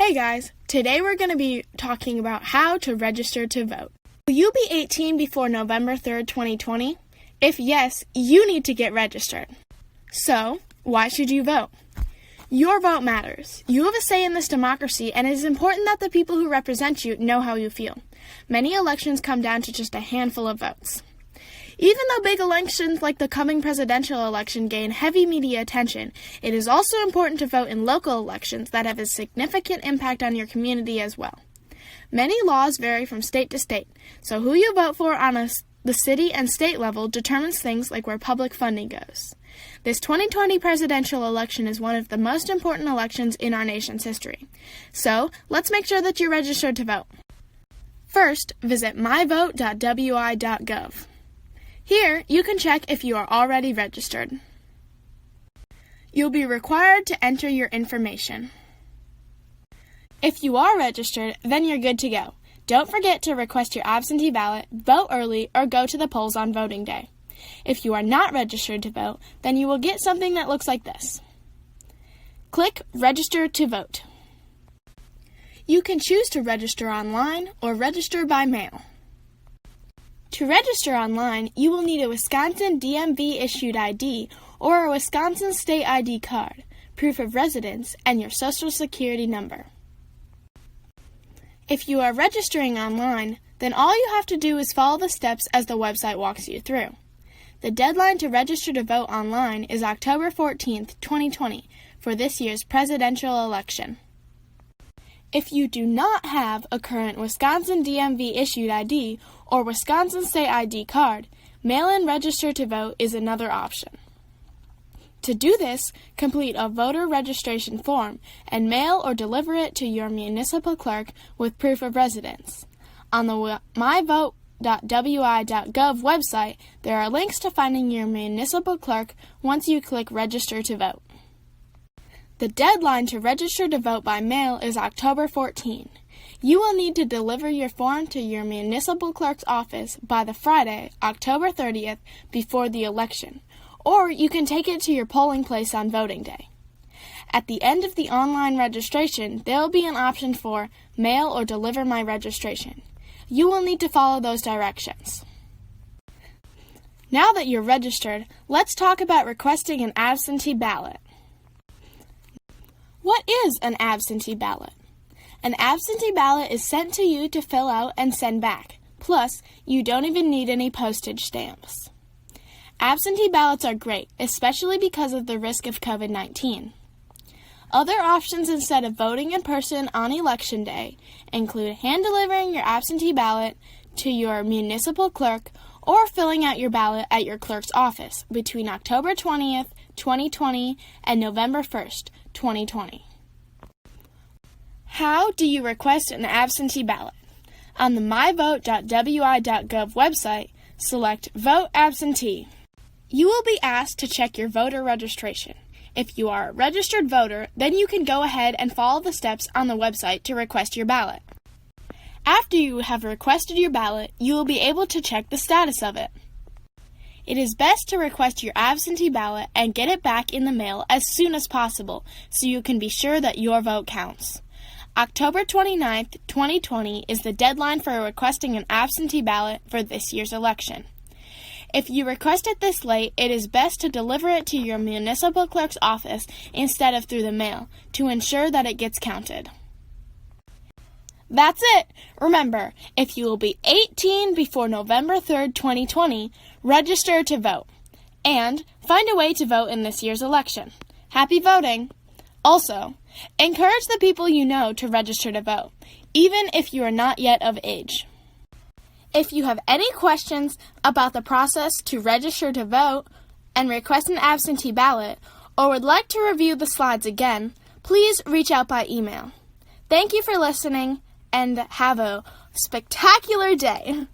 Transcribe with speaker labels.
Speaker 1: Hey guys, today we're going to be talking about how to register to vote. Will you be 18 before November 3rd, 2020? If yes, you need to get registered. So, why should you vote? Your vote matters. You have a say in this democracy, and it is important that the people who represent you know how you feel. Many elections come down to just a handful of votes. Even though big elections like the coming presidential election gain heavy media attention, it is also important to vote in local elections that have a significant impact on your community as well. Many laws vary from state to state, so who you vote for on the city and state level determines things like where public funding goes. This 2020 presidential election is one of the most important elections in our nation's history. So, let's make sure that you're registered to vote. First, visit myvote.wi.gov. Here, you can check if you are already registered. You'll be required to enter your information. If you are registered, then you're good to go. Don't forget to request your absentee ballot, vote early, or go to the polls on voting day. If you are not registered to vote, then you will get something that looks like this. Click Register to Vote. You can choose to register online or register by mail. To register online, you will need a Wisconsin DMV-issued ID or a Wisconsin State ID card, proof of residence, and your Social Security number. If you are registering online, then all you have to do is follow the steps as the website walks you through. The deadline to register to vote online is October 14th, 2020, for this year's presidential election. If you do not have a current Wisconsin DMV-issued ID or Wisconsin State ID card, mail-in register to vote is another option. To do this, complete a voter registration form and mail or deliver it to your municipal clerk with proof of residence. On the myvote.wi.gov website, there are links to finding your municipal clerk once you click Register to Vote. The deadline to register to vote by mail is October 14. You will need to deliver your form to your municipal clerk's office by the Friday, October 30th, before the election, or you can take it to your polling place on voting day. At the end of the online registration, there will be an option for Mail or Deliver My Registration. You will need to follow those directions. Now that you're registered, let's talk about requesting an absentee ballot. What is an absentee ballot? An absentee ballot is sent to you to fill out and send back. Plus, you don't even need any postage stamps. Absentee ballots are great, especially because of the risk of COVID-19. Other options instead of voting in person on Election Day include hand-delivering your absentee ballot to your municipal clerk or filling out your ballot at your clerk's office between October 20th, 2020 and November 1st, 2020. How do you request an absentee ballot? On the myvote.wi.gov website, select Vote Absentee. You will be asked to check your voter registration. If you are a registered voter, then you can go ahead and follow the steps on the website to request your ballot. After you have requested your ballot, you will be able to check the status of it. It is best to request your absentee ballot and get it back in the mail as soon as possible so you can be sure that your vote counts. October 29th, 2020 is the deadline for requesting an absentee ballot for this year's election. If you request it this late, it is best to deliver it to your municipal clerk's office instead of through the mail to ensure that it gets counted. That's it! Remember, if you will be 18 before November 3rd, 2020, register to vote. And find a way to vote in this year's election. Happy voting! Also, encourage the people you know to register to vote, even if you are not yet of age. If you have any questions about the process to register to vote and request an absentee ballot, or would like to review the slides again, please reach out by email. Thank you for listening, and have a spectacular day!